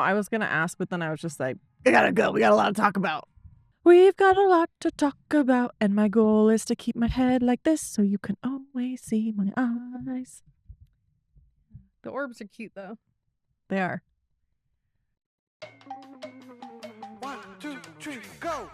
I was going to ask, but then I was just like, we gotta go. We got a lot to talk about. We've got a lot to talk about, and my goal is to keep my head like this so you can always see my eyes. The orbs are cute, though. They are. 1, 2, 3, go!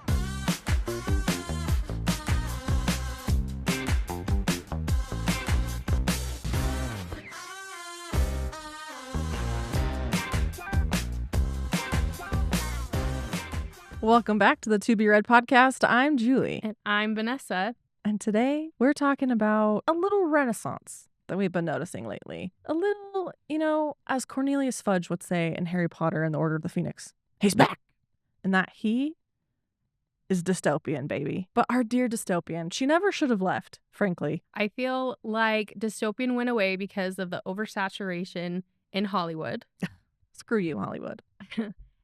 Welcome back to the To Be Read podcast. I'm Julie. And I'm Vanessa. And today we're talking about a little renaissance that we've been noticing lately. A little, as Cornelius Fudge would say in Harry Potter and the Order of the Phoenix, he's back. And that he is dystopian, baby. But our dear dystopian, she never should have left, frankly. I feel like dystopian went away because of the oversaturation in Hollywood. Screw you, Hollywood.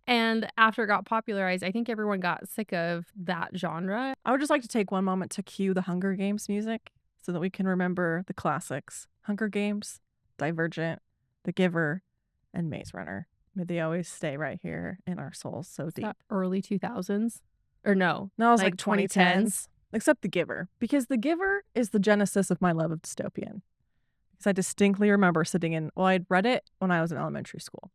And after it got popularized, I think everyone got sick of that genre. I would just like to take one moment to cue the Hunger Games music so that we can remember the classics. Hunger Games, Divergent, The Giver, and Maze Runner. May they always stay right here in our souls so deep. Early 2000s? Or no? No, it was like 2010s. Except The Giver. Because The Giver is the genesis of my love of dystopian. Because I distinctly remember sitting in, I'd read it when I was in elementary school.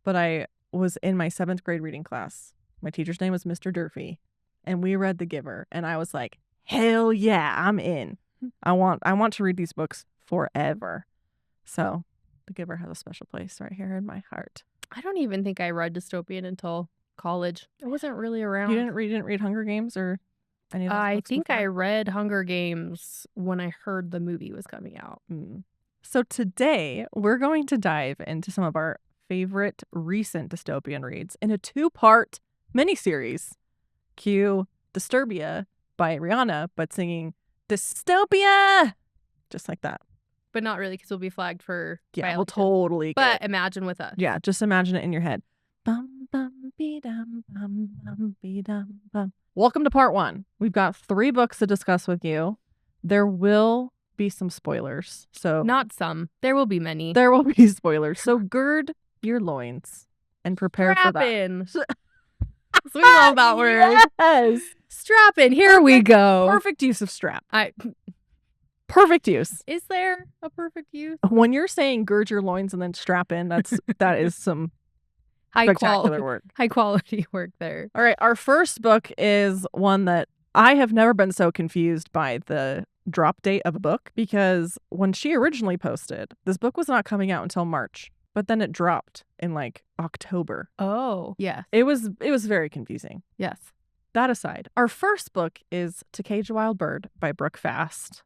But I was in my 7th grade reading class. My teacher's name was Mr. Durfee. And we read The Giver. And I was like, hell yeah, I'm in. I want to read these books forever. So The Giver has a special place right here in my heart. I don't even think I read dystopian until college. It wasn't really around. You didn't read Hunger Games or any of those I books think before? I read Hunger Games when I heard the movie was coming out. So today we're going to dive into some of our favorite recent dystopian reads in a 2-part miniseries. Cue Disturbia by Rihanna, but singing Dystopia just like that. But not really, because we'll be flagged for Yeah, violence. we'll totally But get. imagine with us. Yeah, just imagine it in your head. Bum, bum, be-dum, bum, bum, be-dum, bum. Welcome to part 1. We've got 3 books to discuss with you. There will be some spoilers. So Not some. There will be many. there will be spoilers. So gird your loins and prepare for Strap that. in. We love that word. Yes. Strap in. Here we go. Perfect use of strap. I Perfect use. Is there a perfect use? When you're saying gird your loins and then strap in, that is some High spectacular work. High quality work there. All right, our first book is one that I have never been so confused by the drop date of a book, because when she originally posted, this book was not coming out until March, but then it dropped in like October. Oh, yes. It was very confusing. Yes. That aside, our first book is To Cage a Wild Bird by Brook Fast.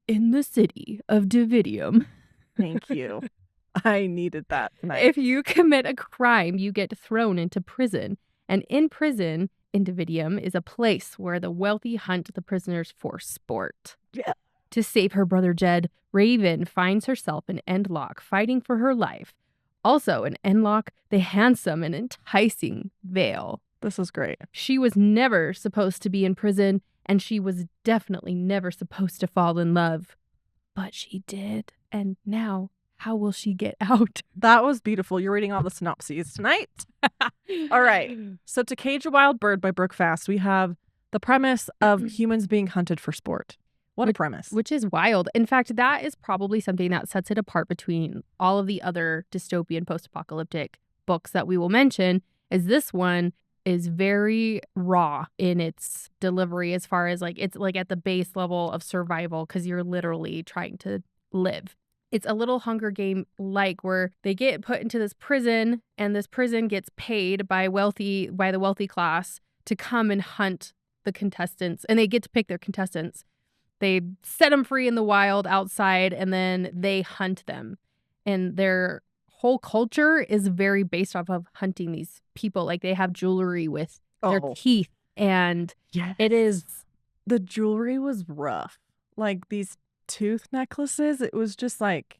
In the city of Davidium. Thank you. I needed that tonight. If you commit a crime, you get thrown into prison. And in prison, in Davidium, is a place where the wealthy hunt the prisoners for sport. Yeah. To save her brother Jed, Raven finds herself in Endlock, fighting for her life. Also in Endlock, the handsome and enticing Vale. This is great. She was never supposed to be in prison, and she was definitely never supposed to fall in love. But she did. And now, how will she get out? That was beautiful. You're reading all the synopses tonight. All right. So To Cage a Wild Bird by Brook Fast, we have the premise of humans being hunted for sport. What a premise. Which is wild. In fact, that is probably something that sets it apart between all of the other dystopian post-apocalyptic books that we will mention, is this one is very raw in its delivery, as far as it's at the base level of survival, because you're literally trying to live. It's a little Hunger Game where they get put into this prison, and this prison gets paid by the wealthy class to come and hunt the contestants, and they get to pick their contestants. They set them free in the wild outside, and then they hunt them. And their whole culture is very based off of hunting these people. Like, they have jewelry with their teeth, and yes. it is. The jewelry was rough. Like, these tooth necklaces, it was just like,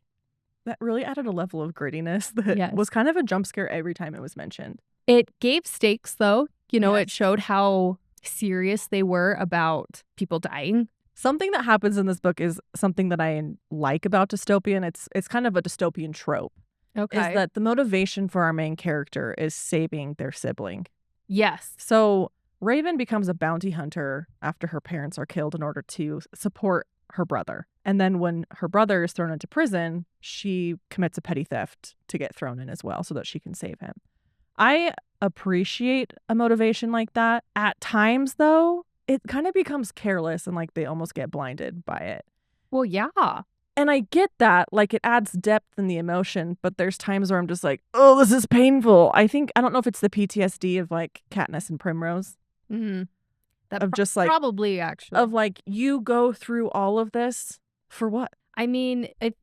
that really added a level of grittiness that was kind of a jump scare every time it was mentioned. It gave stakes, though. Yes. It showed how serious they were about people dying. Something that happens in this book is something that I like about dystopian. It's kind of a dystopian trope. Okay. is that the motivation for our main character is saving their sibling. Yes. So Raven becomes a bounty hunter after her parents are killed in order to support her brother. And then when her brother is thrown into prison, she commits a petty theft to get thrown in as well so that she can save him. I appreciate a motivation like that. At times, though, it kind of becomes careless and like they almost get blinded by it. Well, yeah. And I get that, like it adds depth in the emotion, but there's times where I'm just like, oh, this is painful. I don't know if it's the PTSD of like Katniss and Primrose. Mm-hmm. That Of just like, probably actually. of like, you go through all of this for what? I mean, I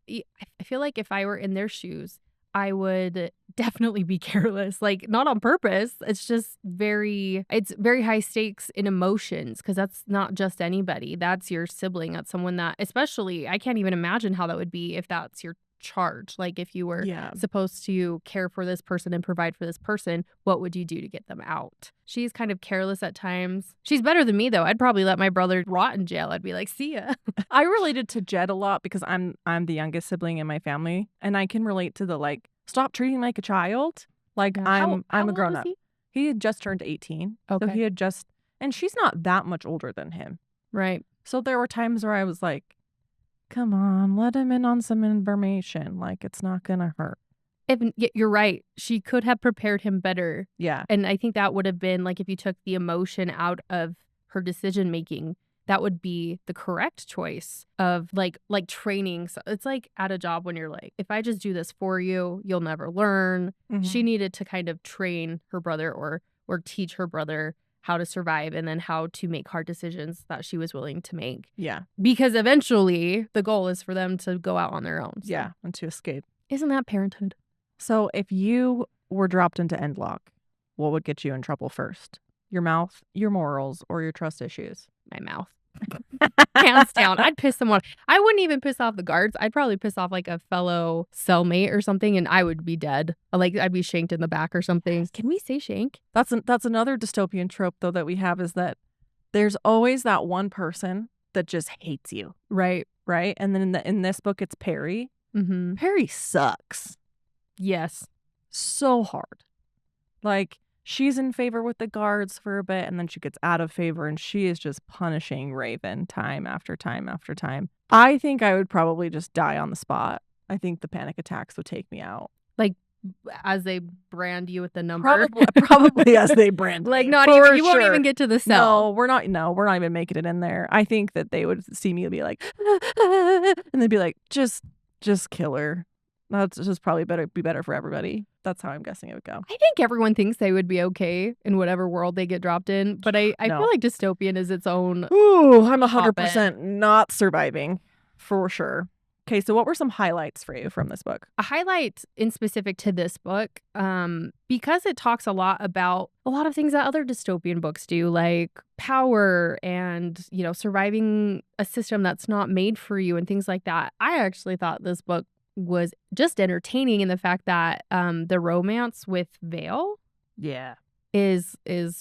feel like if I were in their shoes, I would definitely be careless. Like, not on purpose. It's just very high stakes in emotions because that's not just anybody. That's your sibling. That's someone that, especially, I can't even imagine how that would be if that's your charge. Like, if you were supposed to care for this person and provide for this person, what would you do to get them out? She's kind of careless at times. She's better than me, though. I'd probably let my brother rot in jail. I'd be like, see ya. I related to Jed a lot because I'm the youngest sibling in my family, and I can relate to the like, stop treating like a child. Like, Yeah. I'm a old grown is up. he? He had just turned 18. So Okay. he had just, and she's not that much older than him. Right. So there were times where I was like, come on, let him in on some information. Like, it's not going to hurt. You're right. She could have prepared him better. Yeah. And I think that would have been like if you took the emotion out of her decision making, that would be the correct choice of like training. So it's like at a job when you're like, if I just do this for you, you'll never learn. She needed to kind of train her brother or teach her brother how to survive and then how to make hard decisions that she was willing to make. Yeah. Because eventually the goal is for them to go out on their own. So. Yeah. And to escape. Isn't that parenthood? So if you were dropped into Endlock, what would get you in trouble first? Your mouth, your morals, or your trust issues? My mouth. Hands down. I'd piss someone. I wouldn't even piss off the guards. I'd probably piss off like a fellow cellmate or something and I would be dead. Like I'd be shanked in the back or something. Can we say shank? That's another dystopian trope though that we have is that there's always that one person that just hates you. Right. Right? And then in this book it's Perry. Mm-hmm. Perry sucks. Yes. So hard. Like, she's in favor with the guards for a bit, and then she gets out of favor, and she is just punishing Raven time after time after time. I think I would probably just die on the spot. I think the panic attacks would take me out. Like, as they brand you with the number. Probably as they brand like, me, not for even, you won't sure. even get to the cell. No, we're not even making it in there. I think that they would see me and be like, and they'd be like, just kill her. That's just probably be better for everybody. That's how I'm guessing it would go. I think everyone thinks they would be okay in whatever world they get dropped in, but I No. feel like dystopian is its own. Ooh, I'm 100% not surviving for sure. Okay, so what were some highlights for you from this book? A highlight in specific to this book, because it talks a lot about a lot of things that other dystopian books do, like power and, surviving a system that's not made for you and things like that. I actually thought this book was just entertaining in the fact that the romance with Vale is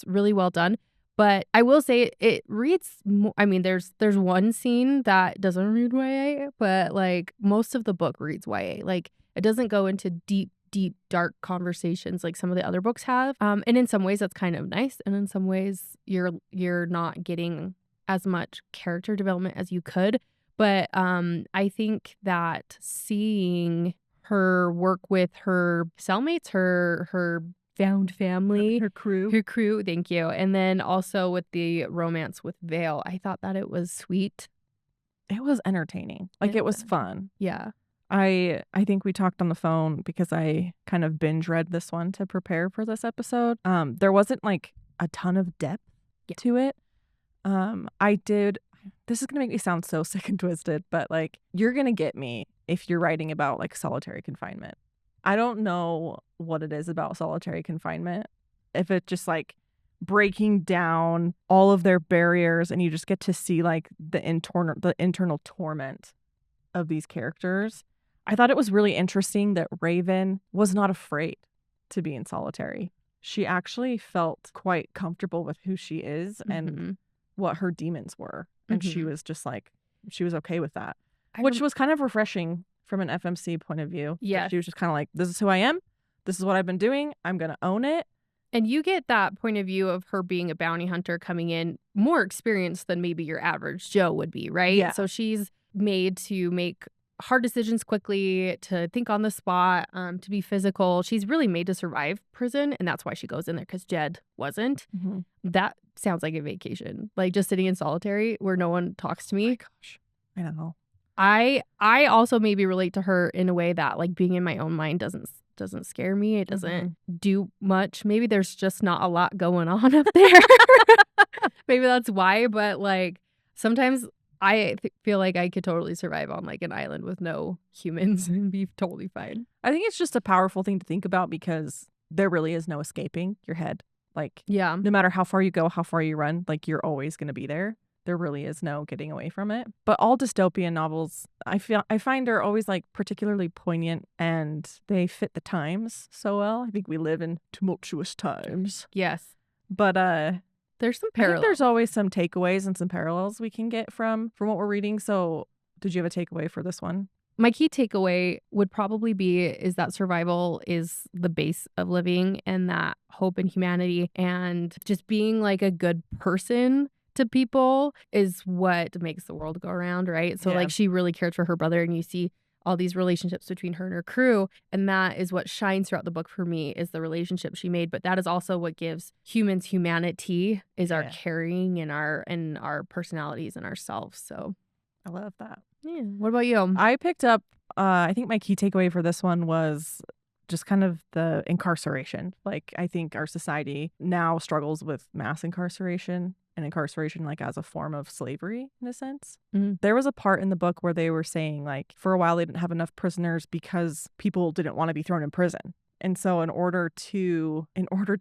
really well done. But I will say it reads, I mean, there's one scene that doesn't read YA, but like most of the book reads YA. Like it doesn't go into deep, dark conversations like some of the other books have. And in some ways that's kind of nice. And in some ways you're not getting as much character development as you could. But I think that seeing her work with her cellmates, her found family, Her crew, thank you, and then also with the romance with Vale, I thought that it was sweet. It was entertaining. Like it was fun. Yeah. I think we talked on the phone because I kind of binge read this one to prepare for this episode. There wasn't like a ton of depth to it. This is going to make me sound so sick and twisted, but like you're going to get me if you're writing about like solitary confinement. I don't know what it is about solitary confinement. If it's just like breaking down all of their barriers and you just get to see like the internal torment of these characters. I thought it was really interesting that Raven was not afraid to be in solitary. She actually felt quite comfortable with who she is and what her demons were. And she was just like, she was okay with that, which was kind of refreshing from an FMC point of view. Yes. She was just kind of like, this is who I am. This is what I've been doing. I'm going to own it. And you get that point of view of her being a bounty hunter coming in more experienced than maybe your average Joe would be, right? Yeah. So she's made to make hard decisions quickly, to think on the spot, to be physical. She's really made to survive prison, and that's why she goes in there, because Jed wasn't. Mm-hmm. That sounds like a vacation, like just sitting in solitary where no one talks to me. Oh my gosh. I don't know. I also maybe relate to her in a way that like being in my own mind doesn't scare me. It doesn't do much. Maybe there's just not a lot going on up there. Maybe that's why. But like sometimes I feel like I could totally survive on like an island with no humans and be totally fine. I think it's just a powerful thing to think about because there really is no escaping your head. Like, Yeah. no matter how far you go, how far you run, like you're always going to be there. There really is no getting away from it. But all dystopian novels, I find are always like particularly poignant and they fit the times so well. I think we live in tumultuous times. Yes. But There's some I think parallels. there's always some takeaways and some parallels we can get from what we're reading. So did you have a takeaway for this one? My key takeaway would probably be is that survival is the base of living, and that hope and humanity and just being like a good person to people is what makes the world go around, right? So Yeah. like she really cared for her brother, and you see all these relationships between her and her crew, and that is what shines throughout the book for me is the relationship she made. But that is also what gives humans humanity, is our Yeah. caring and our personalities and ourselves. So I love that. yeah. What about you? I picked up, I think my key takeaway for this one was just kind of the incarceration. Like, I think our society now struggles with mass incarceration and incarceration like as a form of slavery in a sense. Mhm. There was a part in the book where they were saying like for a while they didn't have enough prisoners because people didn't want to be thrown in prison. And so in order to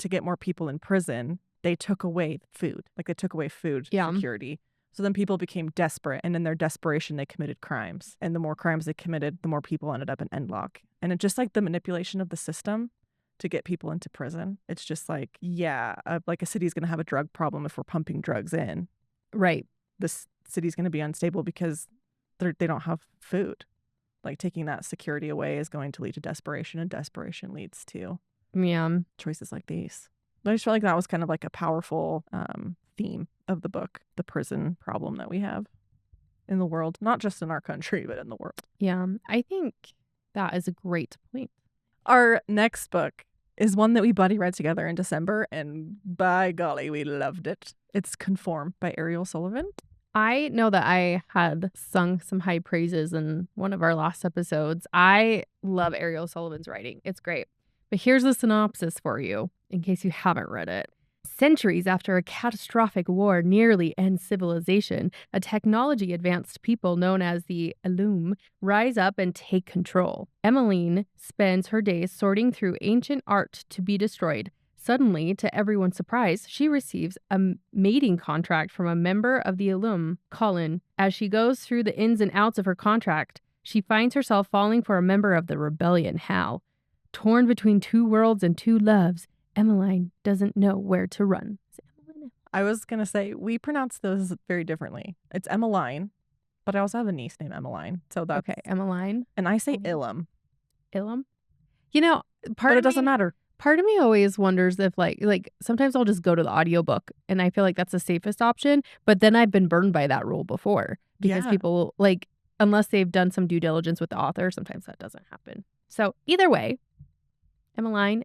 get more people in prison, they took away food. Like they took away food Yeah. security. So then people became desperate, and in their desperation, they committed crimes. And the more crimes they committed, the more people ended up in Endlock. And it just like the manipulation of the system to get people into prison. It's just like, yeah, like a city's going to have a drug problem if we're pumping drugs in. Right. This city's going to be unstable because they don't have food. Like taking that security away is going to lead to desperation, and desperation leads to Yeah. choices like these. But I just felt like that was kind of like a powerful theme of the book, the prison problem that we have in the world, not just in our country, but in the world. Yeah. I think that is a great point. Our next book is one that we buddy read together in December, and by golly, we loved it. It's Conform by Ariel Sullivan. I know that I had sung some high praises in one of our last episodes. I love Ariel Sullivan's writing. It's great. But here's the synopsis for you, in case you haven't read it. Centuries after a catastrophic war nearly ends civilization, a technology-advanced people known as the Illum rise up and take control. Emmeline spends her days sorting through ancient art to be destroyed. Suddenly, to everyone's surprise, she receives a mating contract from a member of the Illum, Colin. As she goes through the ins and outs of her contract, she finds herself falling for a member of the rebellion, Hal. Torn between two worlds and two loves, Emmeline doesn't know where to run. I was going to say, we pronounce those very differently. It's Emmeline, but I also have a niece named Emmeline. So that's Okay, Emmeline. And I say Illum, Illum. You know, but it doesn't matter. Part of me always wonders if like sometimes I'll just go to the audiobook, and I feel like that's the safest option. But then I've been burned by that rule before because Yeah. people like, unless they've done some due diligence with the author, sometimes that doesn't happen. So either way, Emmeline.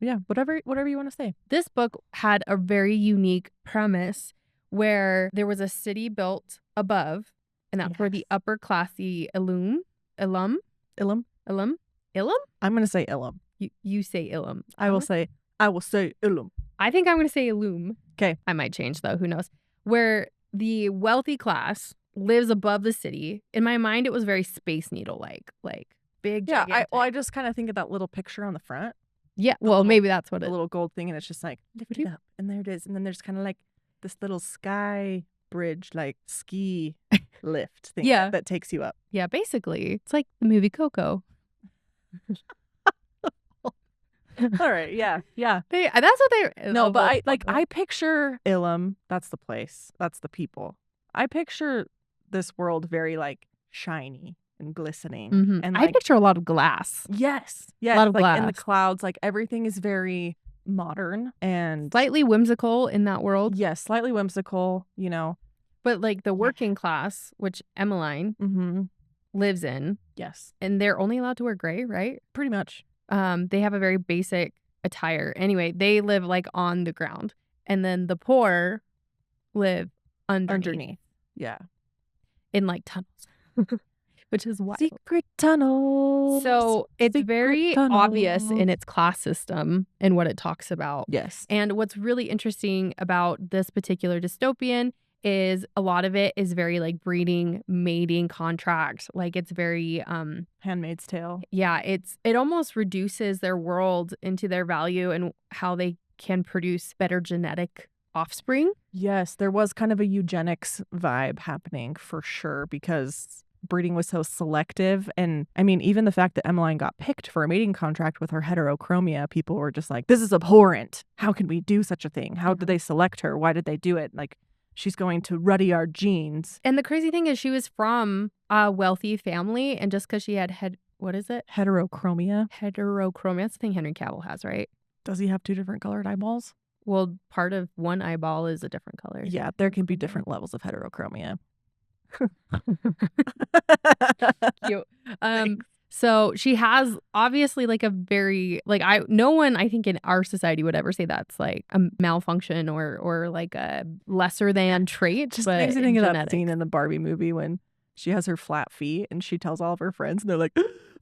Yeah, whatever you want to say. This book had a very unique premise where there was a city built above, and that's where the upper classy Illum. Illum. I'm I'm going to say Illum. You say Illum. I will say Illum. I think I'm going to say Illum. 'Kay. I might change though. Who knows? Where the wealthy class lives above the city. In my mind, it was very Space Needle like big. Yeah, gigantic. I just kind of think of that little picture on the front, Yeah. Well, little- maybe that's what the it. little gold thing, and it's just like lift it up, and there it is, and then there's kind of like this little sky bridge, like ski lift thing Yeah. that takes you up. Yeah. Basically, it's like the movie Coco. All right, yeah. That's what they. No, oh, but well, I picture Illum. That's the place. That's the people. I picture this world very like shiny and glistening. Mm-hmm. And I picture a lot of glass. yes, A lot of like in the glass. clouds, like everything is very modern and Slightly whimsical in that world. yes, slightly whimsical, you know. But like the working class, which Emmeline Mm-hmm. lives in, Yes, and they're only allowed to wear gray, right? pretty much. They have a very basic attire. Anyway, they live like on the ground. And then the poor live underneath. Yeah. In like tunnels, which is wild. Secret tunnels. So it's Secret very tunnels. obvious in its class system and what it talks about. Yes. And what's really interesting about this particular dystopian is a lot of it is very like breeding, mating contract. Like it's very Handmaid's Tale. yeah, it almost reduces their world into their value and how they can produce better genetic offspring. Yes, there was kind of a eugenics vibe happening for sure because breeding was so selective. And I mean, even the fact that Emmeline got picked for a mating contract with her heterochromia, people were just like, this is abhorrent. How can we do such a thing? How did they select her? Why did they do it? Like, she's going to ruddy our genes. And the crazy thing is she was from a wealthy family, and just because she had what is it? Heterochromia. Heterochromia. That's the thing Henry Cavill has, right? Does he have two different colored eyeballs? Well, part of one eyeball is a different color. Yeah, there can be different levels of heterochromia. Cute. So she has obviously like a very like no one I think in our society would ever say that's like a malfunction or like a lesser than trait. Just but makes me think of that genetics. scene in the Barbie movie when she has her flat feet and she tells all of her friends and they're like,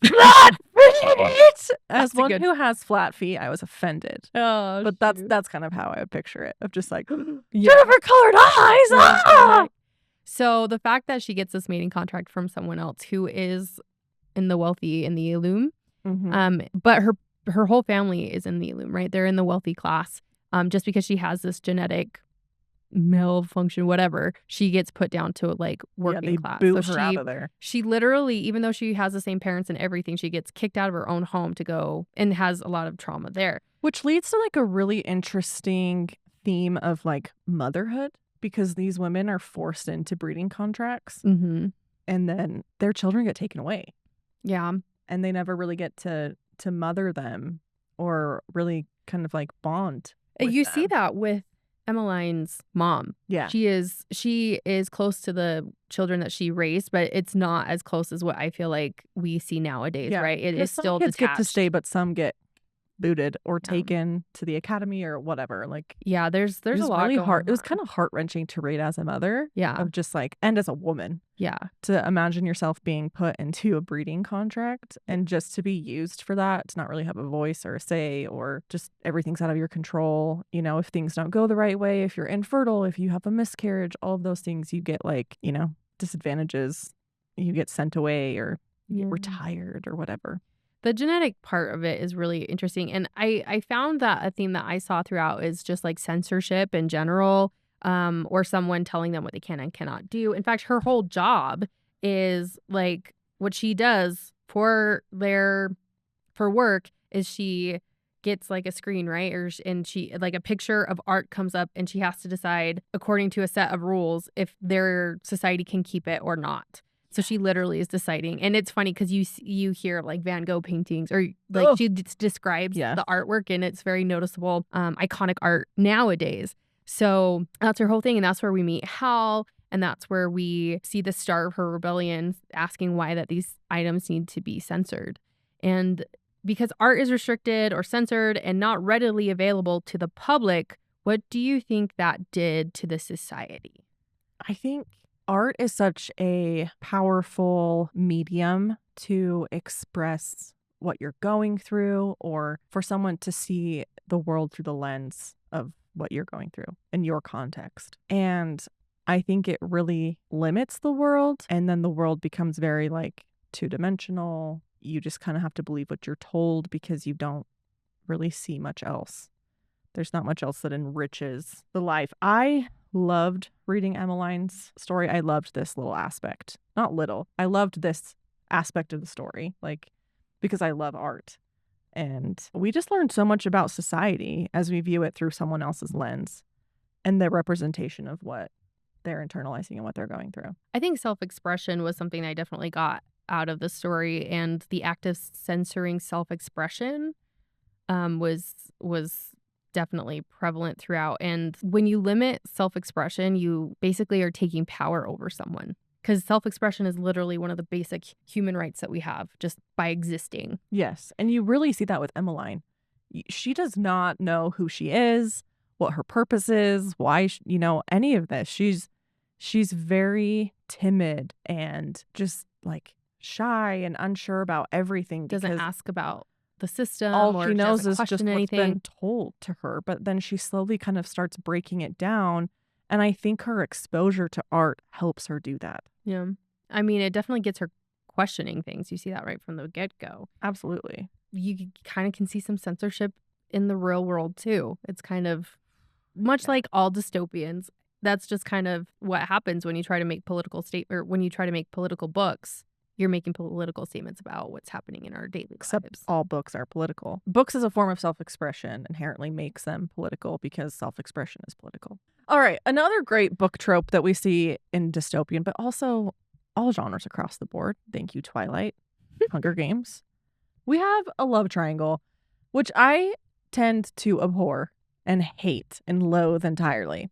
flat feet! As one who has flat feet, I was offended. Oh, But that's kind of how I would picture it, of just like, Yeah. Jennifer colored eyes! Ah! So the fact that she gets this mating contract from someone else who is in the wealthy in the Illume, but her whole family is in the Illume, right? They're in the wealthy class. Just because she has this genetic malfunction, whatever, she gets put down to like working class. Boot her out of there. She literally, even though she has the same parents and everything, she gets kicked out of her own home to go and has a lot of trauma there. Which leads to like a really interesting theme of like motherhood, because these women are forced into breeding contracts Mm-hmm. and then their children get taken away. Yeah. And they never really get to mother them or really kind of like bond. You see that with Emmeline's mom. Yeah. She is close to the children that she raised, but it's not as close as what I feel like we see nowadays, right? It is still kids detached. get to stay, but some get booted or taken to the academy or whatever. Like, yeah, there's a lot really going hard. It was on. kind of heart-wrenching to read as a mother. Yeah. Of just like, and as a woman, Yeah. to imagine yourself being put into a breeding contract and just to be used for that, to not really have a voice or a say, or just everything's out of your control. You know, if things don't go the right way, if you're infertile, if you have a miscarriage, all of those things, you get like, you know, disadvantages. You get sent away or you get retired or whatever. The genetic part of it is really interesting. And I found that a theme that I saw throughout is just like censorship in general, or someone telling them what they can and cannot do. In fact, her whole job is like what she does for work is she gets like a screen, right? And she like a picture of art comes up and she has to decide according to a set of rules if their society can keep it or not. So she literally is deciding. And it's funny because you hear like Van Gogh paintings or like she describes the artwork and it's very noticeable, iconic art nowadays. So that's her whole thing. And that's where we meet Hal. And that's where we see the start of her rebellion, asking why that these items need to be censored. And because art is restricted or censored and not readily available to the public, what do you think that did to the society? I think art is such a powerful medium to express what you're going through, or for someone to see the world through the lens of what you're going through in your context. And I think it really limits the world, and then the world becomes very like two-dimensional. You just kind of have to believe what you're told because you don't really see much else. There's not much else that enriches the life. I loved reading Emmeline's story. I loved this little aspect. Not little. I loved this aspect of the story, like, because I love art. And we just learned so much about society as we view it through someone else's lens and their representation of what they're internalizing and what they're going through. I think self-expression was something I definitely got out of the story, and the act of censoring self-expression was definitely prevalent throughout. And when you limit self-expression, you basically are taking power over someone, because self-expression is literally one of the basic human rights that we have just by existing. Yes. And you really see that with Emmeline. She does not know who she is, what her purpose is, why, any of this. She's very timid and just like shy and unsure about everything. Doesn't ask about the system. All or she knows doesn't is just question what's anything. been told to her. But then she slowly kind of starts breaking it down. And I think her exposure to art helps her do that. Yeah. I mean, it definitely gets her questioning things. You see that right from the get-go. Absolutely. You kind of can see some censorship in the real world too. It's kind of much like all dystopians. That's just kind of what happens when you try to make political political books. You're making political statements about what's happening in our daily Except lives. all books are political. Books as a form of self-expression inherently makes them political because self-expression is political. All right, another great book trope that we see in dystopian, but also all genres across the board. Thank you, Twilight, Hunger Games. We have a love triangle, which I tend to abhor and hate and loathe entirely.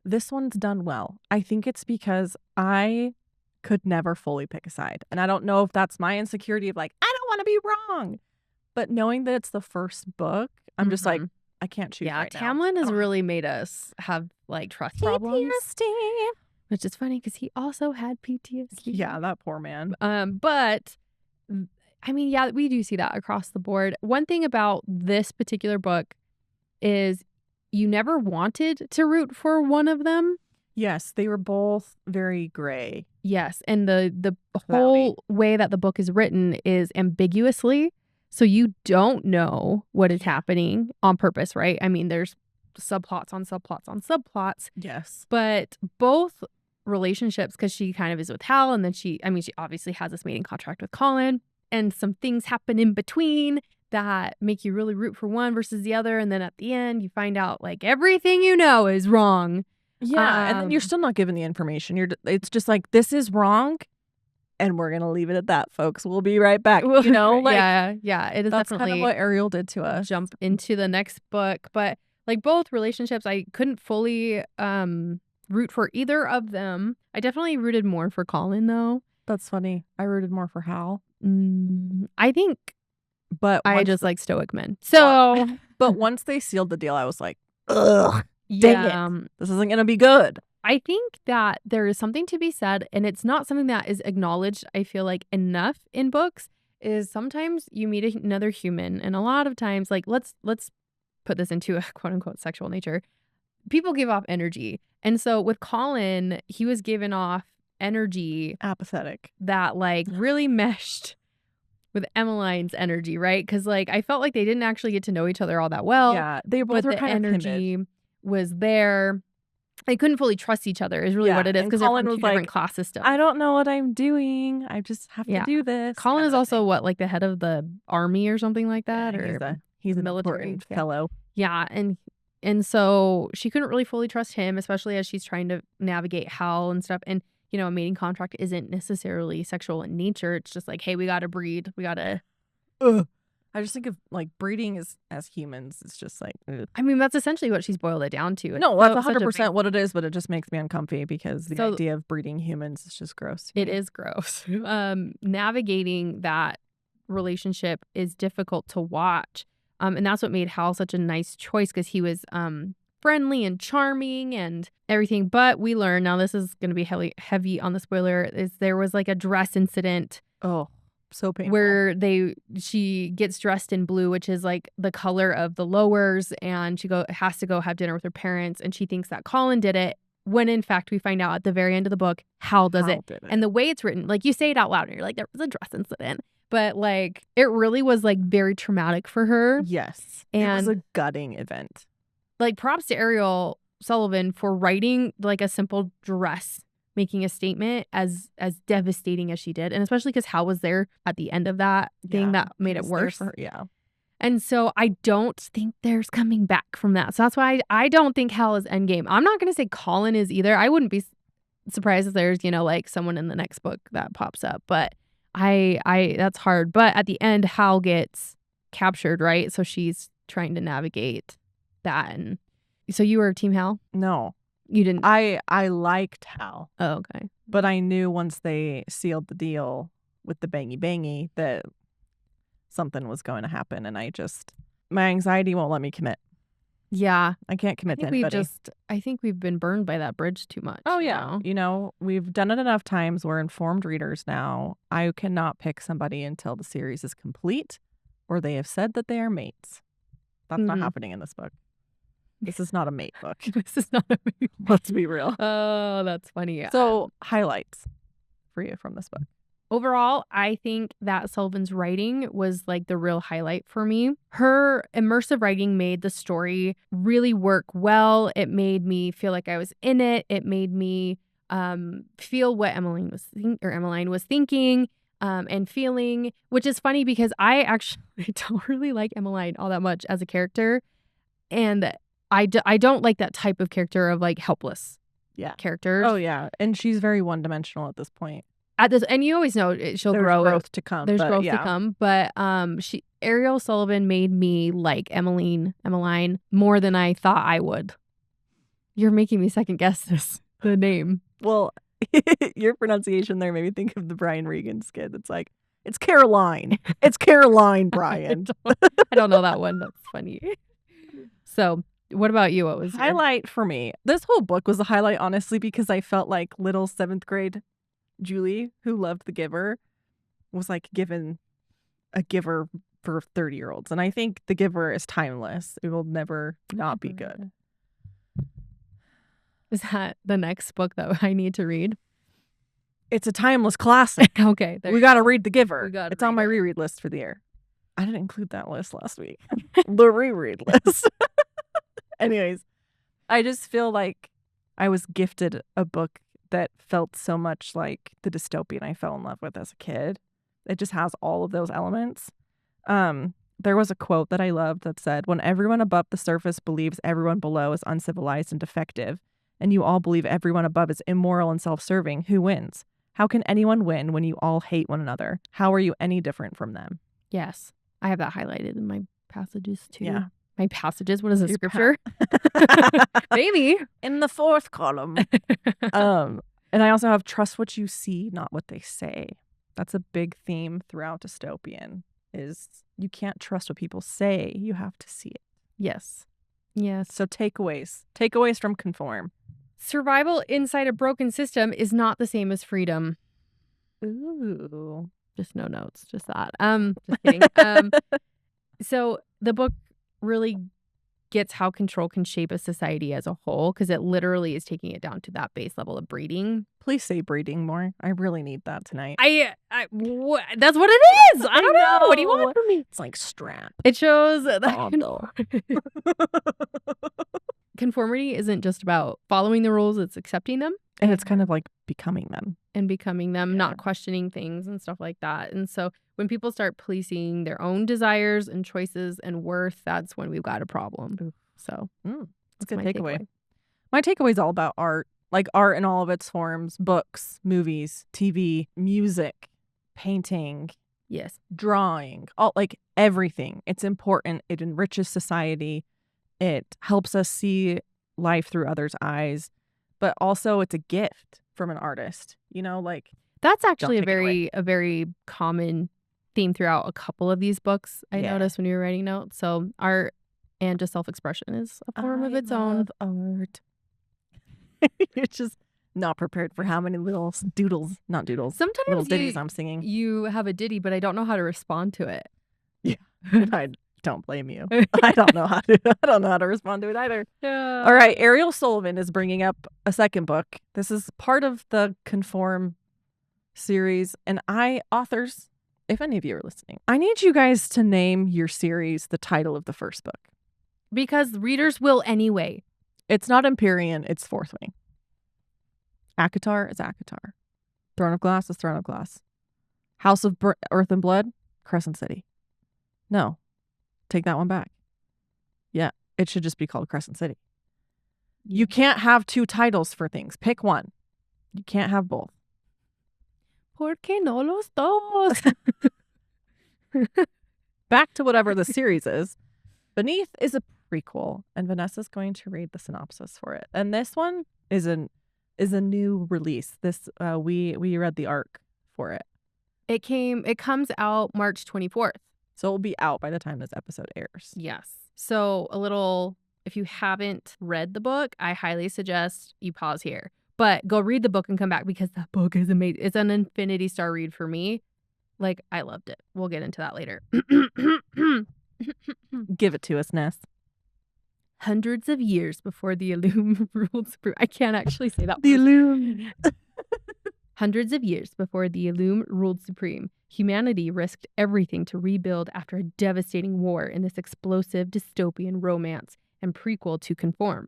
This one's done well. I think it's because I could never fully pick a side. And I don't know if that's my insecurity of like, I don't want to be wrong. But knowing that it's the first book, I'm just like, I can't choose right now. Tamlin has really made us have like trust problems. PTSD. Which is funny because he also had PTSD. Yeah, that poor man. But I mean, yeah, we do see that across the board. One thing about this particular book is you never wanted to root for one of them. Yes, they were both very gray. Yes, and the whole way that the book is written is ambiguously, so you don't know what is happening on purpose, right? I mean, there's subplots on subplots on subplots. Yes. But both relationships, because she kind of is with Hal, and then she obviously has this mating contract with Colin, and some things happen in between that make you really root for one versus the other, and then at the end you find out like everything you know is wrong. Yeah, and then you're still not given the information. It's just like, this is wrong, and we're gonna leave it at that, folks. We'll be right back. Like, yeah, it is that's definitely kind of what Ariel did to us. Jump into the next book, but like both relationships, I couldn't fully root for either of them. I definitely rooted more for Colin though. That's funny. I rooted more for Hal. I think, but I just like stoic men. So, but once they sealed the deal, I was like, ugh. Dang it. This isn't going to be good. I think that there is something to be said, and it's not something that is acknowledged, I feel like, enough in books, is sometimes you meet another human, and a lot of times, like, let's put this into a quote-unquote sexual nature. People give off energy. And so with Colin, he was giving off energy. Apathetic. That, like, really meshed with Emmeline's energy, right? Because, like, I felt like they didn't actually get to know each other all that well. Yeah, they both were kind of timid. Was there. They couldn't fully trust each other is really what it is, because they're from two different class systems. I don't know what I'm doing. I just have to do this. Colin is also like the head of the army or something like that, or he's a military fellow. Yeah, and so she couldn't really fully trust him, especially as she's trying to navigate Hal and stuff. And a mating contract isn't necessarily sexual in nature. It's just like, hey, we got to breed. We got to. I just think of like breeding as humans. It's just like, ugh. I mean, that's essentially what she's boiled it down to. No, that's 100% what it is, but it just makes me uncomfy because the idea of breeding humans is just gross. It is gross. Navigating that relationship is difficult to watch. And that's what made Hal such a nice choice, because he was friendly and charming and everything. But we learn, now this is going to be heavy on the spoiler, is there was like a dress incident. Oh. So painful. Where she gets dressed in blue, which is like the color of the lowers, and she has to go have dinner with her parents, and she thinks that Colin did it, when in fact we find out at the very end of the book Hal does it. And the way it's written, like, you say it out loud and you're like, there was a dress incident, but like it really was like very traumatic for her. Yes, and it was a gutting event. Like, props to Ariel Sullivan for writing like a simple dress, making a statement as devastating as she did. And especially because Hal was there at the end of that thing that made it worse. Yeah. And so I don't think there's coming back from that. So that's why I don't think Hal is endgame. I'm not going to say Colin is either. I wouldn't be surprised if there's, like someone in the next book that pops up. But I that's hard. But at the end, Hal gets captured, right? So she's trying to navigate that. And so you were Team Hal? No. You didn't? I liked Hal. Oh, okay. But I knew once they sealed the deal with the bangy that something was going to happen. And my anxiety won't let me commit. Yeah. I can't commit to anybody. I think we've been burned by that bridge too much. Oh, yeah. We've done it enough times. We're informed readers now. I cannot pick somebody until the series is complete or they have said that they are mates. That's not happening in this book. This is not a mate book. This is not a mate. Let's be real. Oh, that's funny. Yeah. So, highlights for you from this book. Overall, I think that Sullivan's writing was like the real highlight for me. Her immersive writing made the story really work well. It made me feel like I was in it. It made me feel what Emmeline was thinking and feeling, which is funny because I don't really like Emmeline all that much as a character. And I don't like that type of character of like helpless characters. Oh, yeah. And she's very one-dimensional at this point. And you always know she'll grow. There's growth to come. There's growth to come. But Ariel Sullivan made me like Emmeline more than I thought I would. You're making me second guess the name. Well, your pronunciation there made me think of the Brian Regan skit. It's like, it's Caroline. It's Caroline, Brian. I don't know that one. That's funny. So, what about you? What was your highlight for me? This whole book was a highlight, honestly, because I felt like little 7th grade Julie, who loved The Giver, was like given a giver for 30-year-olds. And I think The Giver is timeless. It will never not be good. Is that the next book that I need to read? It's a timeless classic. Okay. We got to read The Giver. It's on my reread list for the year. I didn't include that list last week. The reread list. Anyways, I just feel like I was gifted a book that felt so much like the dystopian I fell in love with as a kid. It just has all of those elements. There was a quote that I loved that said, "When everyone above the surface believes everyone below is uncivilized and defective, and you all believe everyone above is immoral and self-serving, who wins? How can anyone win when you all hate one another? How are you any different from them?" Yes. I have that highlighted in my passages too. Yeah. My passages? What is it? Scripture? Maybe. In the 4th column. And I also have trust what you see, not what they say. That's a big theme throughout Dystopian, is you can't trust what people say. You have to see it. Yes. Yes. So takeaways from Conform. Survival inside a broken system is not the same as freedom. Ooh. Just no notes. Just that. Just kidding. So the book really gets how control can shape a society as a whole, because it literally is taking it down to that base level of breeding. Please say breeding more. I really need that tonight. That's what it is. I don't know. What do you want from me? It's like strap. It shows that no. Conformity isn't just about following the rules, it's accepting them. And it's kind of like becoming them. And becoming them, not questioning things and stuff like that. And so when people start policing their own desires and choices and worth, that's when we've got a problem. Ooh. So that's a good takeaway. My takeaway is all about art, like art in all of its forms: books, movies, TV, music, painting, yes, drawing, all, like everything. It's important. It enriches society. It helps us see life through others' eyes, but also it's a gift from an artist, like that's actually a very common theme throughout a couple of these books. I noticed when you were writing notes. So art and just self-expression is a form of its own. Art. You're just not prepared for how many little not doodles. Sometimes little ditties I'm singing. You have a ditty, but I don't know how to respond to it. Yeah. I don't blame you. I don't know how to respond to it either. Yeah. All right, Ariel Sullivan is bringing up a second book. This is part of the Conform series, and authors, if any of you are listening, I need you guys to name your series the title of the first book. Because readers will anyway. It's not Empyrean, it's Fourth Wing. ACOTAR is ACOTAR. Throne of Glass is Throne of Glass. House of Earth and Blood, Crescent City. No. Take that one back. Yeah, it should just be called Crescent City. You can't have two titles for things. Pick one. You can't have both. ¿Por qué no los dos? Back to whatever the series is. Beneath is a prequel, and Vanessa's going to read the synopsis for it. And this one is a new release. This we read the arc for it. It comes out March 24th. So it will be out by the time this episode airs. Yes. So if you haven't read the book, I highly suggest you pause here. But go read the book and come back because that book is amazing. It's an infinity star read for me. Like, I loved it. We'll get into that later. Give it to us, Ness. Hundreds of years before the Illume ruled supreme. I can't actually say that. The Illume. Hundreds of years before the Illume ruled supreme, humanity risked everything to rebuild after a devastating war in this explosive dystopian romance and prequel to Conform.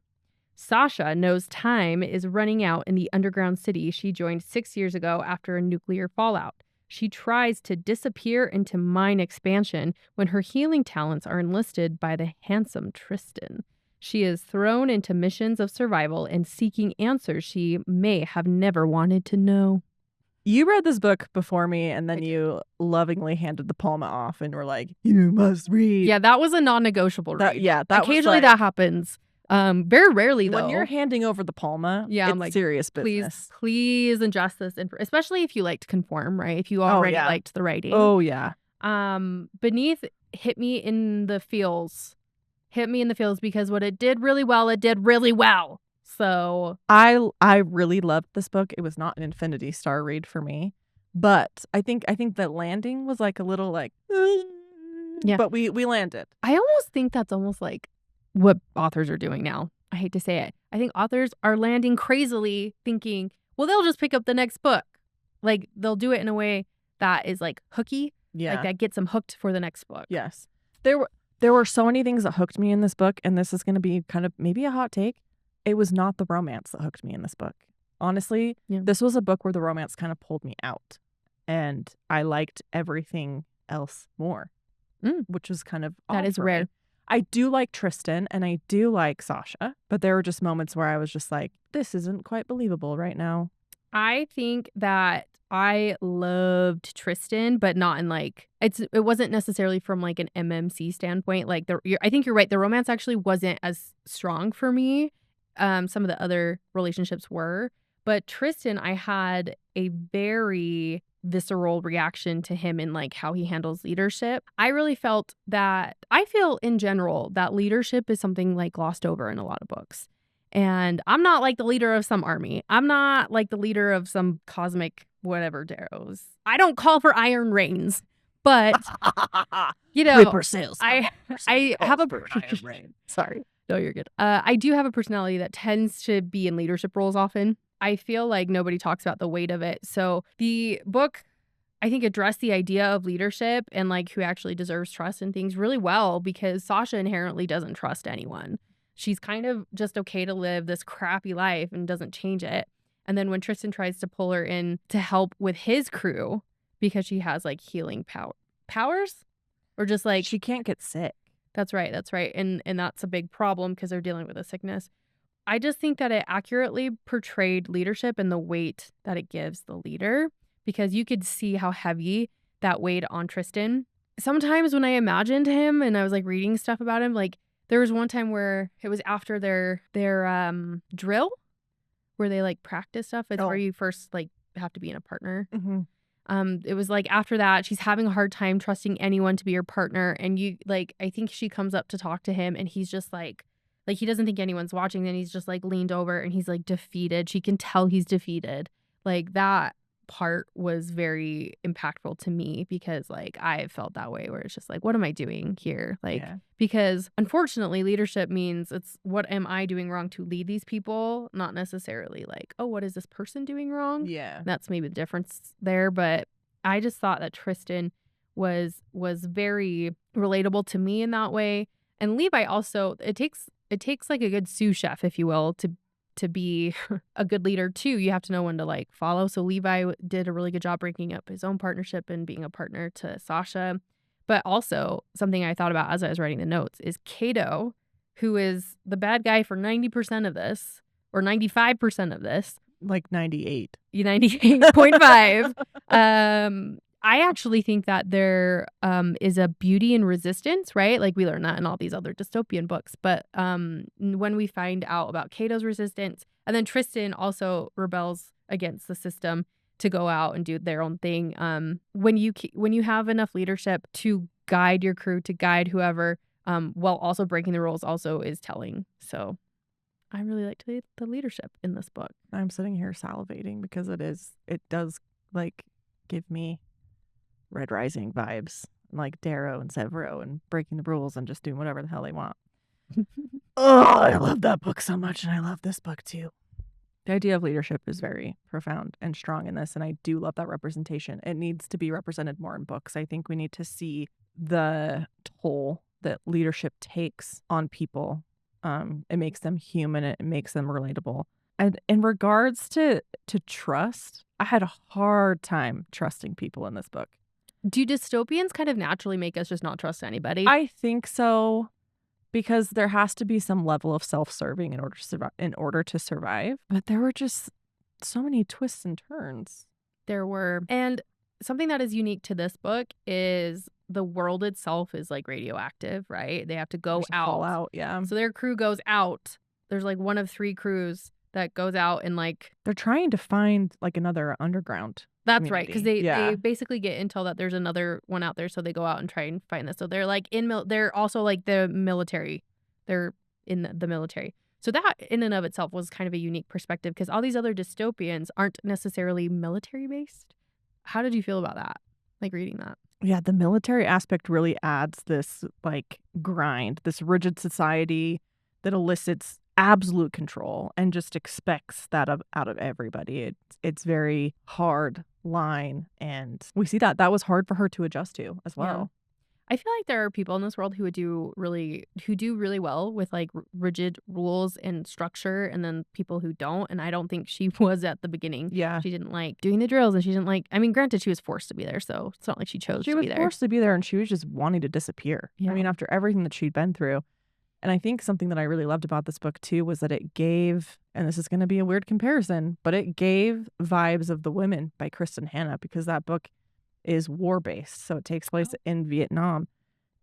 Sasha knows time is running out in the underground city she joined 6 years ago after a nuclear fallout. She tries to disappear into mine expansion when her healing talents are enlisted by the handsome Tristan. She is thrown into missions of survival and seeking answers she may have never wanted to know. You read this book before me, and then you lovingly handed the Palma off and were like, you must read. Yeah, that was a non-negotiable read. That Occasionally was like, that happens. Very rarely, though. When you're handing over the Palma, yeah, it's I'm like, serious business. Please ingest this, especially if you liked Conform, right? If you already liked the writing. Oh, yeah. Beneath hit me in the feels. Because what it did really well. So I really loved this book. It was not an infinity star read for me, but I think the landing was like a little like, yeah. But we landed. I almost think that's almost like what authors are doing now. I hate to say it. I think authors are landing crazily thinking, well, they'll just pick up the next book. Like, they'll do it in a way that is like hooky. Yeah. Like that gets them hooked for the next book. Yes. There were so many things that hooked me in this book, and this is going to be kind of maybe a hot take. It was not the romance that hooked me in this book. Honestly, This was a book where the romance kind of pulled me out, and I liked everything else more, which was kind of that is rare. Me. I do like Tristan, and I do like Sasha, but there were just moments where I was just like, this isn't quite believable right now. I think that I loved Tristan, but not in like it wasn't necessarily from like an MMC standpoint. Like I think you're right. The romance actually wasn't as strong for me. Some of the other relationships were, but Tristan, I had a very visceral reaction to him in like how he handles leadership. I really felt that I feel in general that leadership is something like glossed over in a lot of books. And I'm not like the leader of some army. I'm not like the leader of some cosmic whatever Darrows. I don't call for iron reigns, but you know, I have a Sorry. No, you're good. I do have a personality that tends to be in leadership roles often. I feel like nobody talks about the weight of it. So the book, I think, addressed the idea of leadership and like who actually deserves trust and things really well, because Sasha inherently doesn't trust anyone. She's kind of just okay to live this crappy life and doesn't change it. And then when Tristan tries to pull her in to help with his crew because she has like healing powers or just like she can't get sick. That's right. And that's a big problem because they're dealing with a sickness. I just think that it accurately portrayed leadership and the weight that it gives the leader, because you could see how heavy that weighed on Tristan. Sometimes when I imagined him and I was like reading stuff about him, like there was one time where it was after their drill where they like practice stuff. It's where you first like have to be in a partner. Mm-hmm. It was like after that, she's having a hard time trusting anyone to be her partner. And you like, I think she comes up to talk to him and he's just like he doesn't think anyone's watching. Then he's just like leaned over and he's like defeated. She can tell he's defeated. Like that part was very impactful to me because like I felt that way where it's just like, what am I doing here? Like, because unfortunately leadership means it's what am I doing wrong to lead these people? Not necessarily like, oh, what is this person doing wrong? Yeah. That's maybe the difference there. But I just thought that Tristan was very relatable to me in that way. And Levi also, it takes like a good sous chef, if you will, to be a good leader too. You have to know when to like follow. So Levi did a really good job breaking up his own partnership and being a partner to Sasha. But also something I thought about as I was writing the notes is Kato, who is the bad guy for 90% of this or 95% of this. like 98. 98.5. I actually think that there is a beauty in resistance, right? Like we learn that in all these other dystopian books. But when we find out about Cato's resistance, and then Tristan also rebels against the system to go out and do their own thing. When you have enough leadership to guide your crew, to guide whoever, while also breaking the rules, also is telling. So I really liked the leadership in this book. I'm sitting here salivating because it does like give me Red Rising vibes, like Darrow and Severo and breaking the rules and just doing whatever the hell they want. Oh, I love that book so much, and I love this book too. The idea of leadership is very profound and strong in this, and I do love that representation. It needs to be represented more in books. I think we need to see the toll that leadership takes on people. It makes them human. It makes them relatable. And in regards to trust, I had a hard time trusting people in this book. Do dystopians kind of naturally make us just not trust anybody? I think so, because there has to be some level of self-serving in order to survive. But there were just so many twists and turns. There were. And something that is unique to this book is the world itself is like radioactive, right? They have to go out. Fallout, yeah. So their crew goes out. There's like one of 3 crews that goes out and like they're trying to find like another underground. That's community. right, because they basically get intel that there's another one out there, so they go out and try and find this. So they're like they're also like the military. They're in the military. So that in and of itself was kind of a unique perspective, because all these other dystopians aren't necessarily military based. How did you feel about that? Like reading that? Yeah, the military aspect really adds this like grind, this rigid society that elicits absolute control and just expects that out of everybody. It's very hard line, and we see that was hard for her to adjust to as well. Yeah. I feel like there are people in this world who do really well with like rigid rules and structure, and then people who don't. And I don't think she was at the beginning. Yeah, she didn't like doing the drills, and she didn't like. I mean, granted, she was forced to be there, so it's not like she chose to be there. She was forced to be there, and she was just wanting to disappear. Yeah. I mean, after everything that she'd been through. And I think something that I really loved about this book too was that it gave, and this is going to be a weird comparison, but it gave vibes of The Women by Kristen Hanna, because that book is war-based. So it takes place in Vietnam.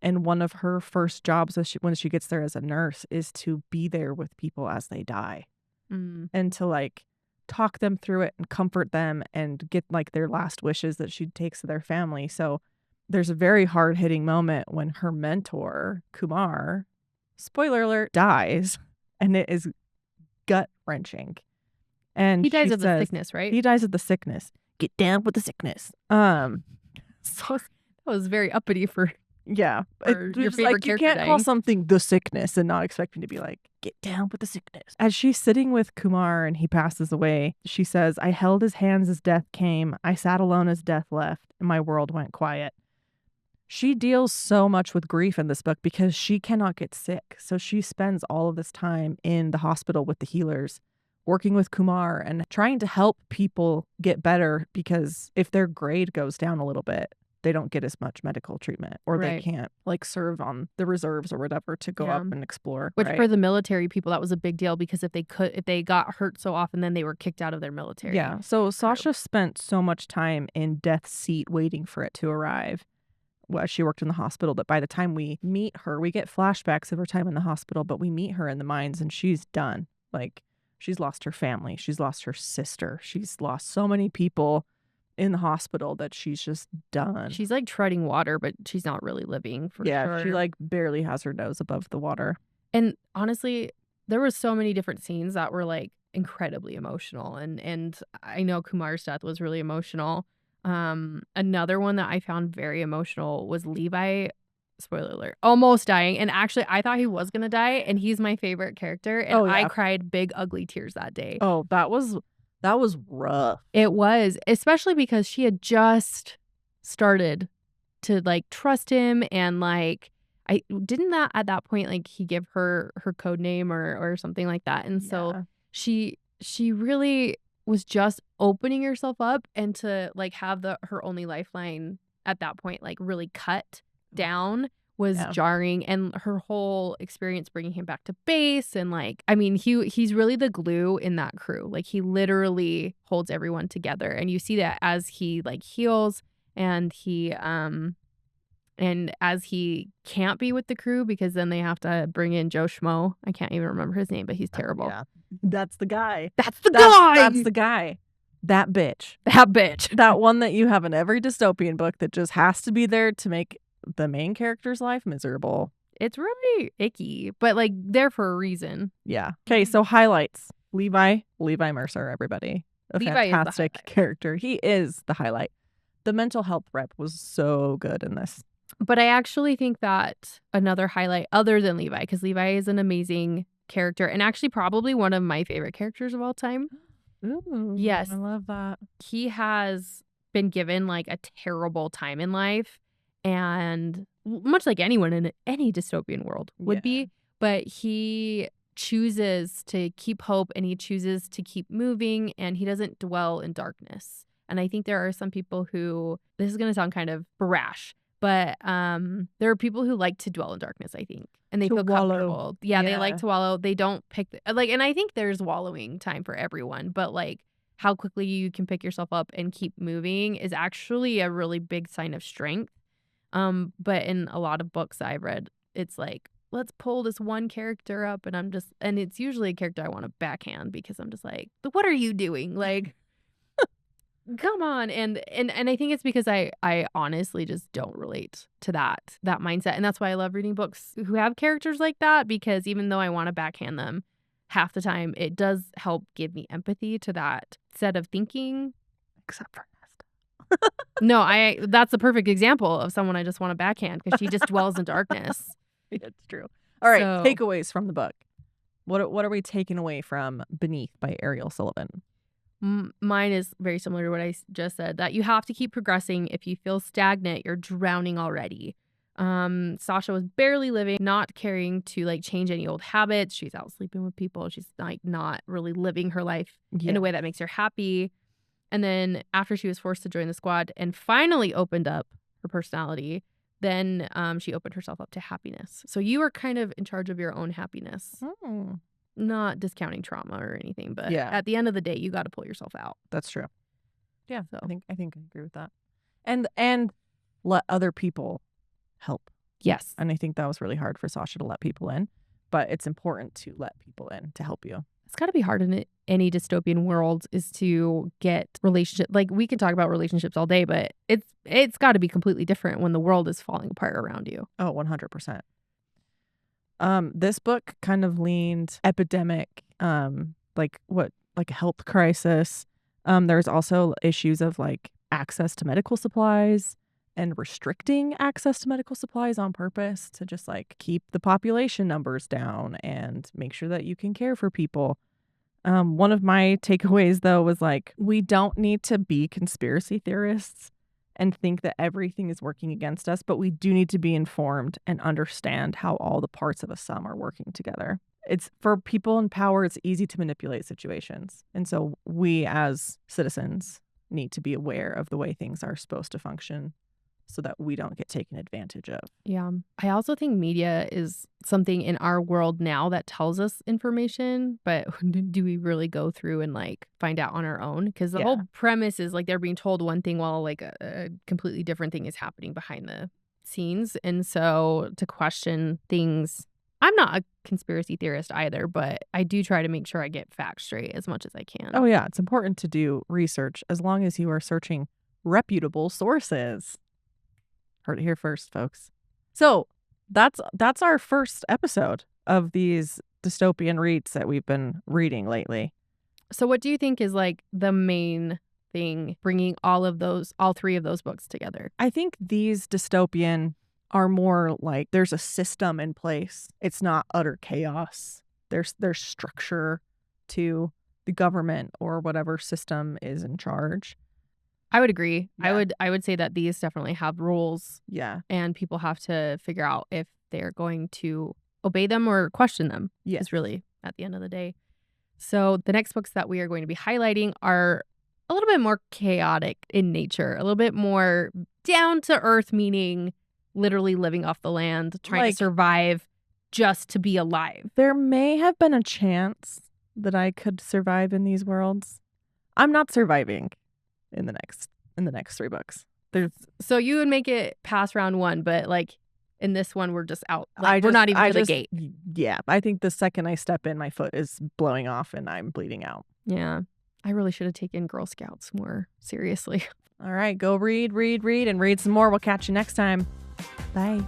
And one of her first jobs when she gets there as a nurse is to be there with people as they die. And to like talk them through it and comfort them and get like their last wishes that she takes to their family. So there's a very hard-hitting moment when her mentor, Kumar, spoiler alert, dies, and it is gut-wrenching. And he dies of the sickness, right? He dies of the sickness. Get down with the sickness. So that was very uppity for your favorite like, you can't call something the sickness and not expect me to be like, get down with the sickness. As she's sitting with Kumar and he passes away, she says, I held his hands as death came. I sat alone as death left, and my world went quiet. She deals so much with grief in this book because she cannot get sick. So she spends all of this time in the hospital with the healers, working with Kumar and trying to help people get better, because if their grade goes down a little bit, they don't get as much medical treatment, or they can't like serve on the reserves or whatever to go up and explore. Which for the military people, that was a big deal, because if they got hurt so often, then they were kicked out of their military. Yeah. So Sasha spent so much time in death's seat waiting for it to arrive. Well, she worked in the hospital, that by the time we meet her, we get flashbacks of her time in the hospital, but we meet her in the mines and she's done. Like, she's lost her family. She's lost her sister. She's lost so many people in the hospital that she's just done. She's like treading water, but she's not really living for sure. She like barely has her nose above the water. And honestly, there were so many different scenes that were like incredibly emotional. And I know Kumar's death was really emotional. Another one that I found very emotional was Levi, spoiler alert, almost dying. And actually, I thought he was going to die, and he's my favorite character. And I cried big, ugly tears that day. Oh, that was rough. It was, especially because she had just started to like trust him, and like, I didn't that at that point, like he give her code name or something like that. And so she really was just opening herself up, and to like have her only lifeline at that point like really cut down was jarring, and her whole experience bringing him back to base, and like, I mean, he's really the glue in that crew. Like, he literally holds everyone together, and you see that as he like heals, and as he can't be with the crew because then they have to bring in Joe Schmo. I can't even remember his name, but he's terrible. Yeah, that's the guy. That's the guy. That's the guy. That bitch. That bitch. That one that you have in every dystopian book that just has to be there to make the main character's life miserable. It's really icky, but like there for a reason. Yeah. Okay, so highlights. Levi Mercer, everybody. A Levi is the fantastic highlight. character. He is the highlight. The mental health rep was so good in this. But I actually think that another highlight other than Levi, because Levi is an amazing character and actually probably one of my favorite characters of all time. Ooh, Yes. I love that. He has been given like a terrible time in life, and much like anyone in any dystopian world would be, but he chooses to keep hope, and he chooses to keep moving, and he doesn't dwell in darkness. And I think there are some people who, this is going to sound kind of brash, but there are people who like to dwell in darkness, I think, and they To feel wallow. comfortable. Yeah, they like Yeah. to wallow. They don't pick like, and I think there's wallowing time for everyone, but like how quickly you can pick yourself up and keep moving is actually a really big sign of strength. But in a lot of books I've read, it's like, let's pull this one character up, and it's usually a character I want to backhand because I'm just like, what are you doing? Like, come on. And I think it's because I honestly just don't relate to that mindset. And that's why I love reading books who have characters like that, because even though I want to backhand them, half the time it does help give me empathy to that set of thinking. Except for Nesta. No, that's a perfect example of someone I just want to backhand because she just dwells in darkness. It's true. All right, So- takeaways from the book. What are we taking away from Beneath by Ariel Sullivan? Mine is very similar to what I just said, that you have to keep progressing. If you feel stagnant, you're drowning already. Sasha was barely living, not caring to like change any old habits. She's out sleeping with people. She's like not really living her life in a way that makes her happy. And then after she was forced to join the squad and finally opened up her personality, then she opened herself up to happiness. So you are kind of in charge of your own happiness. Not discounting trauma or anything, but at the end of the day, you got to pull yourself out. That's true. Yeah, So I think I agree with that. And let other people help. yes, And I think that was really hard for Sasha to let people in, but it's important to let people in to help you. it's got to be hard in any dystopian world is to get relationship. Like we can talk about relationships all day, but it's got to be completely different when the world is falling apart around you. Oh, 100%. This book kind of leaned epidemic, like a health crisis. There's also issues of like access to medical supplies and restricting access to medical supplies on purpose to just like keep the population numbers down and make sure that you can care for people. One of my takeaways though was like, we don't need to be conspiracy theorists and think that everything is working against us, but we do need to be informed and understand how all the parts of a sum are working together. It's for people in power, it's easy to manipulate situations. And so we as citizens need to be aware of the way things are supposed to function so that we don't get taken advantage of. Yeah. I also think media is something in our world now that tells us information, but do we really go through and like find out on our own? Because the whole premise is like they're being told one thing while like a completely different thing is happening behind the scenes. And so to question things, I'm not a conspiracy theorist either, but I do try to make sure I get facts straight as much as I can. Oh yeah, it's important to do research as long as you are searching reputable sources. Heard it here first, folks. So that's our first episode of these dystopian reads that we've been reading lately. So what do you think is like the main thing bringing all three of those books together? I think these dystopian are more like there's a system in place. It's not utter chaos. There's structure to the government or whatever system is in charge. I would agree. Yeah. I would say that these definitely have rules. Yeah. And people have to figure out if they're going to obey them or question them. Yes. Is really at the end of the day. So the next books that we are going to be highlighting are a little bit more chaotic in nature, a little bit more down to earth, meaning literally living off the land, trying Like- to survive just to be alive. There may have been a chance that I could survive in these worlds. I'm not surviving in the next 3 books. So you would make it past round 1, but like in this one, we're just out. Like, we're not even to the gate. Yeah, I think the second I step in, my foot is blowing off and I'm bleeding out. Yeah. I really should have taken Girl Scouts more seriously. All right, go read, and read some more. We'll catch you next time. Bye.